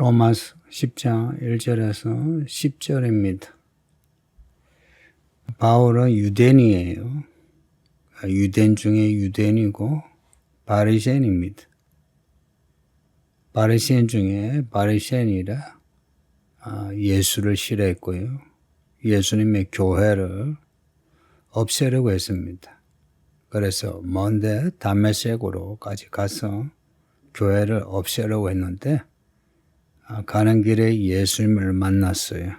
로마서 10장 1절에서 10절입니다. 바울은 유대인이에요. 유대인 중에 유대인이고 바리새인입니다. 바리새인 중에 바리새인이라 예수를 싫어했고요. 예수님의 교회를 없애려고 했습니다. 그래서 먼데 다메섹으로까지 가서 교회를 없애려고 했는데 가는 길에 예수님을 만났어요.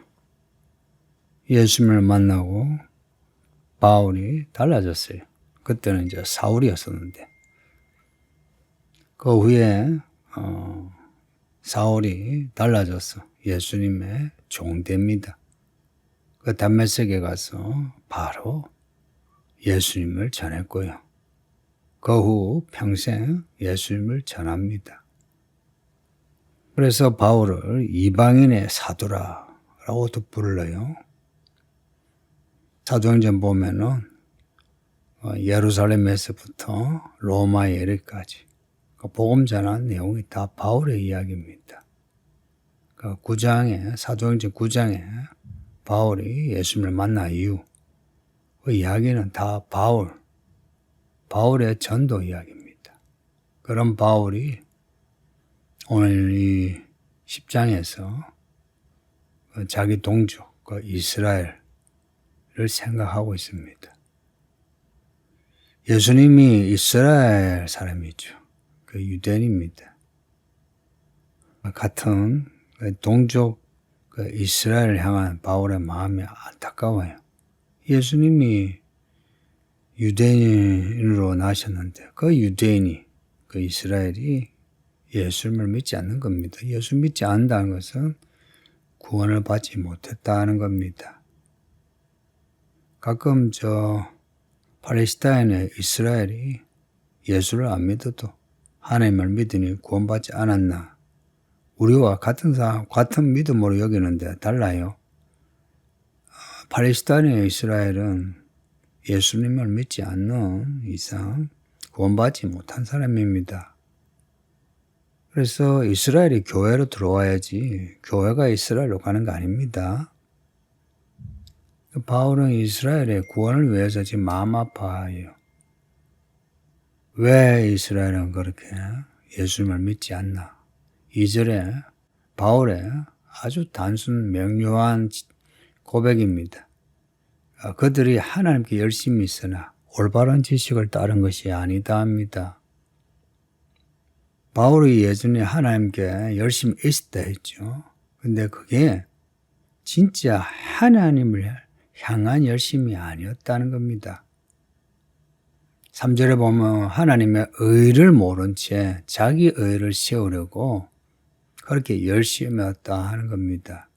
예수님을 만나고 바울이 달라졌어요. 그때는 이제 사울이었었는데 그 후에 사울이 달라져서 예수님의 종됩니다. 그 다메섹에 가서 바로 예수님을 전했고요. 그 후 평생 예수님을 전합니다. 그래서 바울을 이방인의 사도라고도 불러요. 사도행전 보면은 예루살렘에서부터 로마에 이르기까지 그 복음 전한 내용이 다 바울의 이야기입니다. 그 9장에 사도행전 9장에 바울이 예수님을 만난 이후 그 이야기는 다 바울의 전도 이야기입니다. 그런 바울이 오늘 이 10장에서 자기 동족 이스라엘을 생각하고 있습니다. 예수님이 이스라엘 사람이죠. 그 유대인입니다. 같은 동족 이스라엘을 향한 바울의 마음이 안타까워요. 예수님이 유대인으로 나셨는데 그 유대인이 그 이스라엘이 예수님을 믿지 않는 겁니다. 예수 믿지 않는다는 것은 구원을 받지 못했다는 겁니다. 가끔 팔레스타인의 이스라엘이 예수를 안 믿어도 하나님을 믿으니 구원받지 않았나. 우리와 같은 믿음으로 여기는데 달라요. 팔레스타인의 이스라엘은 예수님을 믿지 않는 이상 구원받지 못한 사람입니다. 그래서 이스라엘이 교회로 들어와야지 교회가 이스라엘로 가는 거 아닙니다. 바울은 이스라엘의 구원을 위해서 지금 마음 아파해요. 왜 이스라엘은 그렇게 예수님을 믿지 않나? 2절에 바울의 아주 단순 명료한 고백입니다. 그들이 하나님께 열심히 있으나 올바른 지식을 따른 것이 아니다 합니다. 바울이 예전에 하나님께 열심히 있었다 했죠. 근데 그게 진짜 하나님을 향한 열심이 아니었다는 겁니다. 3절에 보면 하나님의 의를 모른 채 자기 의를 세우려고 그렇게 열심히였다 하는 겁니다.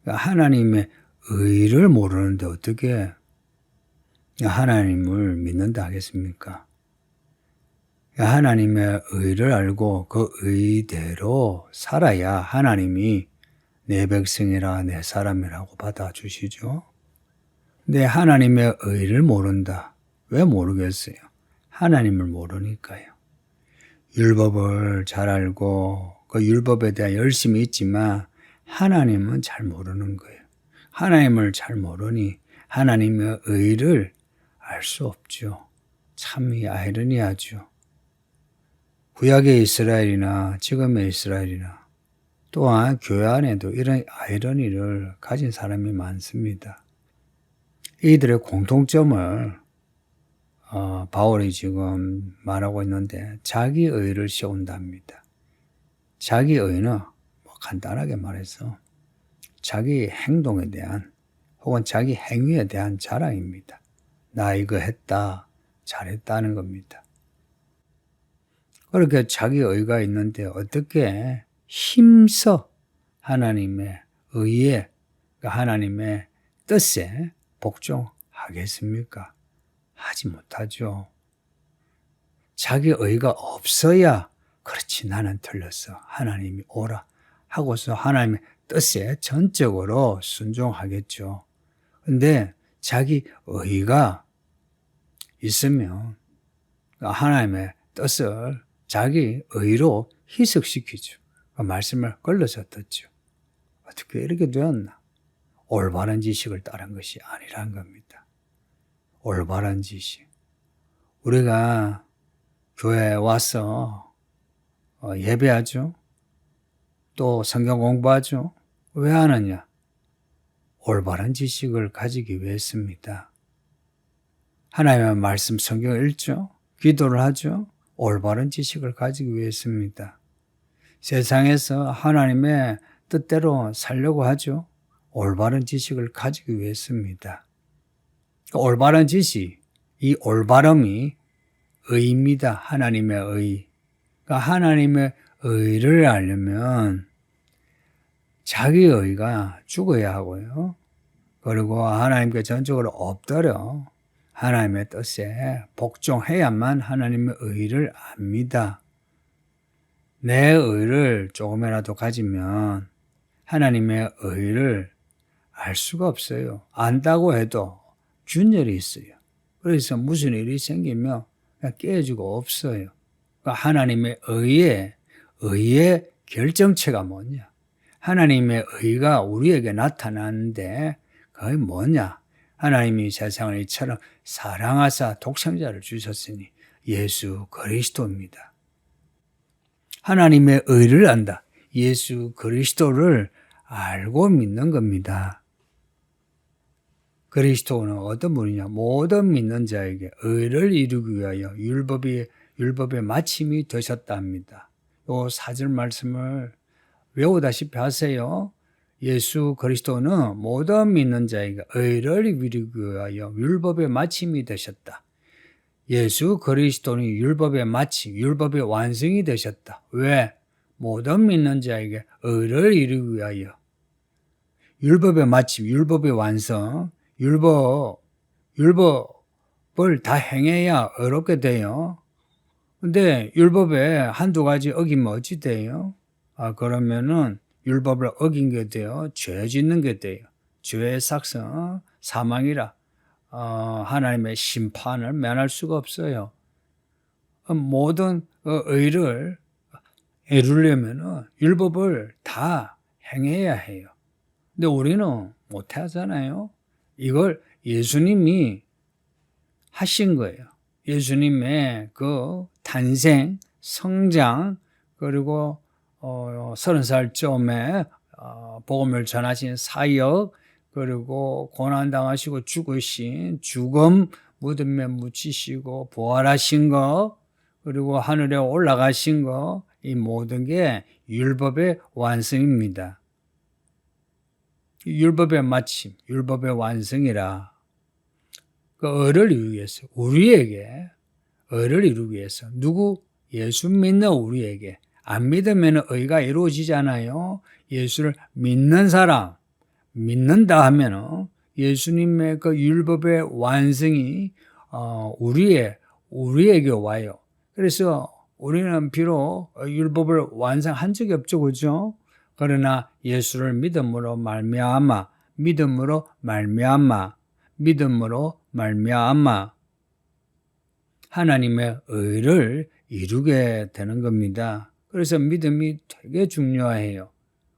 하나님의 의를 모르는데 어떻게 하나님을 믿는다 하겠습니까? 하나님의 의를 알고 그 의대로 살아야 하나님이 내 백성이라 내 사람이라고 받아주시죠. 근데 하나님의 의를 모른다. 왜 모르겠어요? 하나님을 모르니까요. 율법을 잘 알고 그 율법에 대한 열심이 있지만 하나님은 잘 모르는 거예요. 하나님을 잘 모르니 하나님의 의를 알 수 없죠. 참 아이러니하죠. 구약의 이스라엘이나 지금의 이스라엘이나 또한 교회 안에도 이런 아이러니를 가진 사람이 많습니다. 이들의 공통점을 바울이 지금 말하고 있는데 자기 의를 세운답니다. 자기 의는 간단하게 말해서 자기 행동에 대한 혹은 자기 행위에 대한 자랑입니다. 나 이거 했다, 잘했다는 겁니다. 그렇게 자기 의가 있는데 어떻게 힘써 하나님의 의에, 하나님의 뜻에 복종하겠습니까? 하지 못하죠. 자기 의가 없어야 그렇지 나는 틀렸어. 하나님이 오라 하고서 하나님의 뜻에 전적으로 순종하겠죠. 근데 자기 의가 있으면 하나님의 뜻을 자기 의로 희석시키죠. 그 말씀을 걸러서 듣죠. 어떻게 이렇게 되었나? 올바른 지식을 따른 것이 아니란 겁니다. 올바른 지식. 우리가 교회에 와서 예배하죠. 또 성경 공부하죠. 왜 하느냐? 올바른 지식을 가지기 위해서입니다. 하나님의 말씀 성경을 읽죠. 기도를 하죠. 올바른 지식을 가지기 위해서입니다. 세상에서 하나님의 뜻대로 살려고 하죠. 올바른 지식을 가지기 위해서입니다. 올바른 지식, 이 올바름이 의입니다. 하나님의 의. 그러니까 하나님의 의를 알려면 자기 의가 죽어야 하고요. 그리고 하나님께 전적으로 엎드려 하나님의 뜻에 복종해야만 하나님의 의를 압니다. 내 의를 조금이라도 가지면 하나님의 의를 알 수가 없어요. 안다고 해도 균열이 있어요. 그래서 무슨 일이 생기면 깨지고 없어요. 그러니까 하나님의 의의 결정체가 뭐냐? 하나님의 의가 우리에게 나타나는데 그게 뭐냐? 하나님이 세상을 이처럼 사랑하사 독생자를 주셨으니 예수 그리스도입니다. 하나님의 의를 안다. 예수 그리스도를 알고 믿는 겁니다. 그리스도는 어떤 분이냐? 모든 믿는 자에게 의를 이루기 위하여 율법의 마침이 되셨다 합니다. 요 4절 말씀을 외우다시피 하세요. 예수 그리스도는 모든 믿는 자에게 의를 이루기 위하여 율법의 마침이 되셨다. 예수 그리스도는 율법의 마침, 율법의 완성이 되셨다. 왜? 모든 믿는 자에게 의를 이루기 위하여. 율법의 마침, 율법의 완성, 율법을 다 행해야 의롭게 돼요. 근데 율법에 한두 가지 어기면 어찌 돼요? 그러면은 율법을 어긴 게 돼요. 죄 짓는 게 돼요. 죄의 삭성, 사망이라. 하나님의 심판을 면할 수가 없어요. 모든 의를 이루려면 율법을 다 행해야 해요. 근데 우리는 못 하잖아요. 이걸 예수님이 하신 거예요. 예수님의 그 탄생, 성장, 그리고 30살쯤에 복음을 전하신 사역, 그리고 고난당하시고 죽으신 죽음, 무덤에 묻히시고 부활하신 거, 그리고 하늘에 올라가신 거, 이 모든 게 율법의 완성입니다. 율법의 마침, 율법의 완성이라 그 의를 이루기 위해서 우리에게 의를 이루기 위해서 누구? 예수 믿는 우리에게 안 믿으면 의가 이루어지잖아요. 예수를 믿는 사람, 믿는다 하면 예수님의 그 율법의 완성이 우리에게 와요. 그래서 우리는 비록 율법을 완성한 적이 없죠, 그죠? 그러나 예수를 믿음으로 말미암아 하나님의 의를 이루게 되는 겁니다. 그래서 믿음이 되게 중요해요.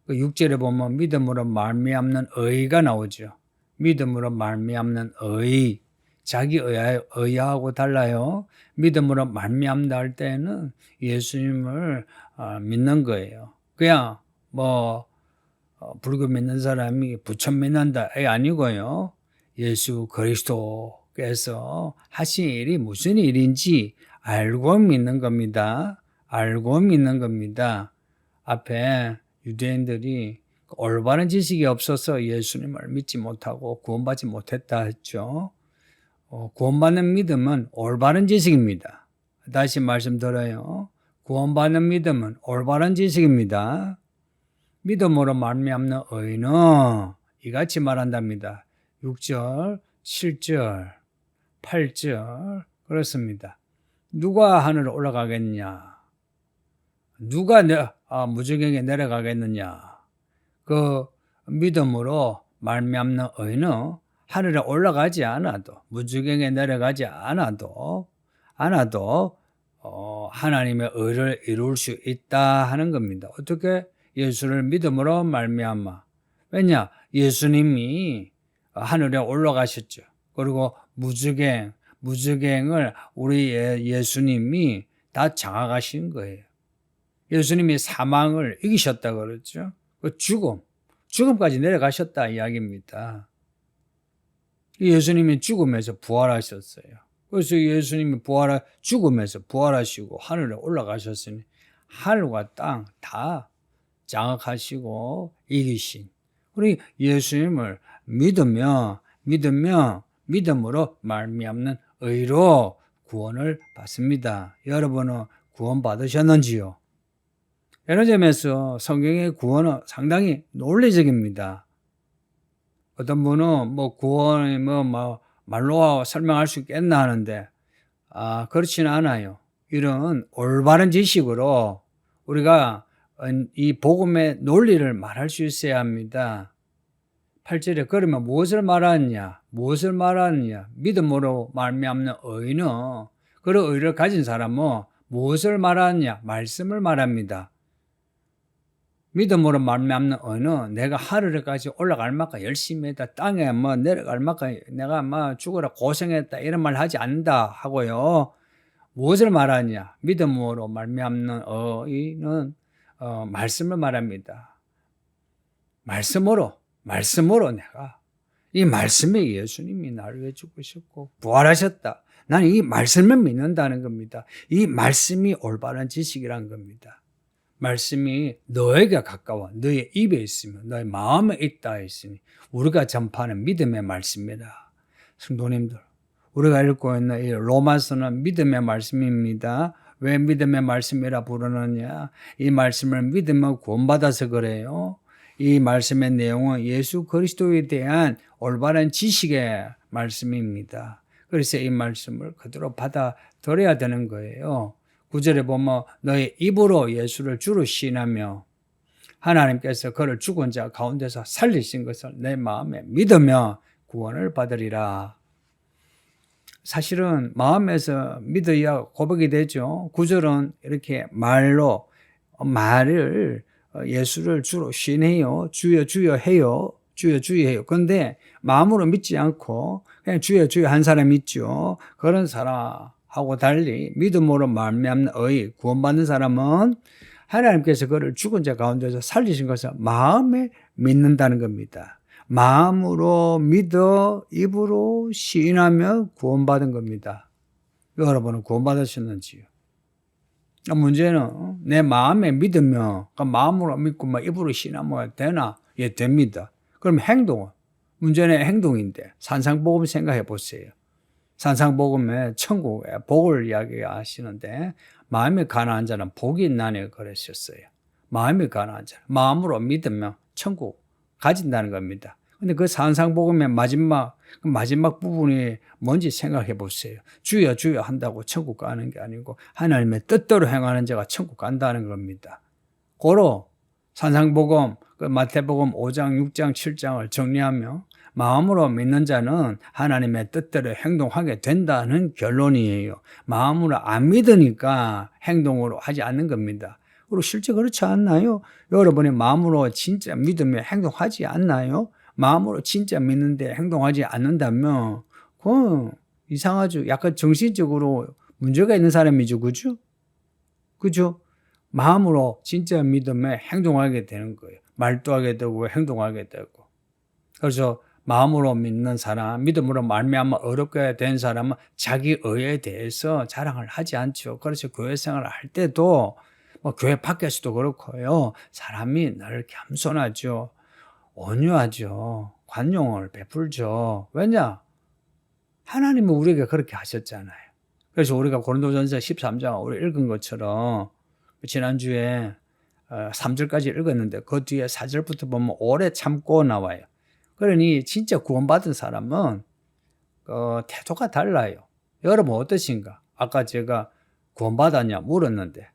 그 6절에 보면 믿음으로 말미암는 의가 나오죠. 믿음으로 말미암는 의, 자기 의하고 달라요. 믿음으로 말미암다 할 때는 예수님을 믿는 거예요. 그냥 불교 믿는 사람이 부처 믿는다 아니고요. 예수 그리스도께서 하신 일이 무슨 일인지 알고 믿는 겁니다. 알고 믿는 겁니다. 앞에 유대인들이 올바른 지식이 없어서 예수님을 믿지 못하고 구원받지 못했다 했죠. 구원받는 믿음은 올바른 지식입니다. 다시 말씀드려요. 구원받는 믿음은 올바른 지식입니다. 믿음으로 말미암는 의는 이같이 말한답니다. 6절, 7절, 8절 그렇습니다. 누가 하늘에 올라가겠냐? 누가 무저갱에 내려가겠느냐? 그 믿음으로 말미암는 의는 하늘에 올라가지 않아도 무저갱에 내려가지 않아도 하나님의 의를 이룰 수 있다 하는 겁니다. 어떻게? 예수를 믿음으로 말미암아. 왜냐? 예수님이 하늘에 올라가셨죠. 그리고 무저갱을 우리 예수님이 다 장악하신 거예요. 예수님이 사망을 이기셨다 그랬죠. 그 죽음까지 내려가셨다 이야기입니다. 예수님이 죽음에서 부활하셨어요. 그래서 예수님이 죽음에서 부활하시고 하늘에 올라가셨으니 하늘과 땅 다 장악하시고 이기신 우리 예수님을 믿음으로 말미암는 의로 구원을 받습니다. 여러분은 구원 받으셨는지요? 이런 점에서 성경의 구원은 상당히 논리적입니다. 어떤 분은 구원이 말로 설명할 수 있겠나 하는데, 그렇지는 않아요. 이런 올바른 지식으로 우리가 이 복음의 논리를 말할 수 있어야 합니다. 8절에 그러면 무엇을 말하느냐? 믿음으로 말미암는 의는, 그런 의를 가진 사람은 무엇을 말하느냐? 말씀을 말합니다. 믿음으로 말미암는 의는 내가 하늘에까지 올라갈 만큼 열심히 했다. 땅에 내려갈 만큼 내가 죽어라 고생했다. 이런 말 하지 않는다 하고요. 무엇을 말하느냐? 믿음으로 말미암는 의는 말씀을 말합니다. 말씀으로 내가 이 말씀에 예수님이 나를 위해 죽으셨고 부활하셨다. 나는 이 말씀을 믿는다는 겁니다. 이 말씀이 올바른 지식이라는 겁니다. 말씀이 너에게 가까워 너의 입에 있으며 너의 마음에 있다 했으니 우리가 전파하는 믿음의 말씀입니다. 성도님들, 우리가 읽고 있는 이 로마서는 믿음의 말씀입니다. 왜 믿음의 말씀이라 부르느냐? 이 말씀을 믿으면 구원받아서 그래요. 이 말씀의 내용은 예수 그리스도에 대한 올바른 지식의 말씀입니다. 그래서 이 말씀을 그대로 받아들여야 되는 거예요. 9절에 보면 너의 입으로 예수를 주로 시인하며 하나님께서 그를 죽은 자 가운데서 살리신 것을 내 마음에 믿으며 구원을 받으리라. 사실은 마음에서 믿어야 고백이 되죠. 9절은 이렇게 말을 예수를 주로 시인해요. 주여 주여 해요. 주여 주여 해요. 그런데 마음으로 믿지 않고 그냥 주여 주여 한 사람 있죠. 그런 사람하고 달리 믿음으로 말미암는 의 구원받는 사람은 하나님께서 그를 죽은 자 가운데서 살리신 것을 마음에 믿는다는 겁니다. 마음으로 믿어 입으로 시인하며 구원받은 겁니다. 여러분은 구원받으셨는지요? 문제는 내 마음에 믿으면 마음으로 믿고 입으로 시인하면 되나? 예, 됩니다. 그럼 행동은? 문제는 행동인데 산상복음 생각해 보세요. 산상복음에 천국의 복을 이야기하시는데 마음이 가난한 자는 복이 있나니 그러셨어요. 마음이 가난한 자는 마음으로 믿으면 천국 가진다는 겁니다. 근데 그 산상복음의 마지막 부분이 뭔지 생각해 보세요. 주여 주여 한다고 천국 가는 게 아니고 하나님의 뜻대로 행하는 자가 천국 간다는 겁니다. 고로 산상복음, 마태복음 5장, 6장, 7장을 정리하며 마음으로 믿는 자는 하나님의 뜻대로 행동하게 된다는 결론이에요. 마음으로 안 믿으니까 행동으로 하지 않는 겁니다. 그리고 실제 그렇지 않나요? 여러분이 마음으로 진짜 믿으며 행동하지 않나요? 마음으로 진짜 믿는데 행동하지 않는다면 그건 이상하죠. 약간 정신적으로 문제가 있는 사람이죠. 그죠? 마음으로 진짜 믿으며 행동하게 되는 거예요. 말도 하게 되고 행동하게 되고. 그래서 마음으로 믿는 사람, 믿음으로 말미암아 어렵게 된 사람은 자기 의에 대해서 자랑을 하지 않죠. 그래서 교회 생활을 할 때도 교회 밖에서도 그렇고요. 사람이 늘 겸손하죠. 온유하죠. 관용을 베풀죠. 왜냐? 하나님은 우리에게 그렇게 하셨잖아요. 그래서 우리가 고린도전서 13장 우리 읽은 것처럼 지난주에 3절까지 읽었는데 그 뒤에 4절부터 보면 오래 참고 나와요. 그러니 진짜 구원받은 사람은 태도가 달라요. 여러분 어떠신가? 아까 제가 구원받았냐 물었는데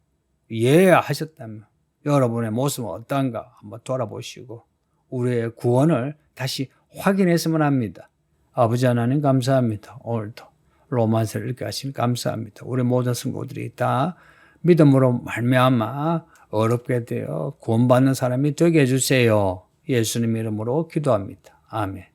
예 하셨다면 여러분의 모습은 어떤가 한번 돌아보시고 우리의 구원을 다시 확인했으면 합니다. 아버지 하나님 감사합니다. 오늘도 로마서를 읽게 하시니 감사합니다. 우리 모든 성도들이 다 믿음으로 말미암아 어렵게 되어 구원받는 사람이 되게 해주세요. 예수님 이름으로 기도합니다. 아멘.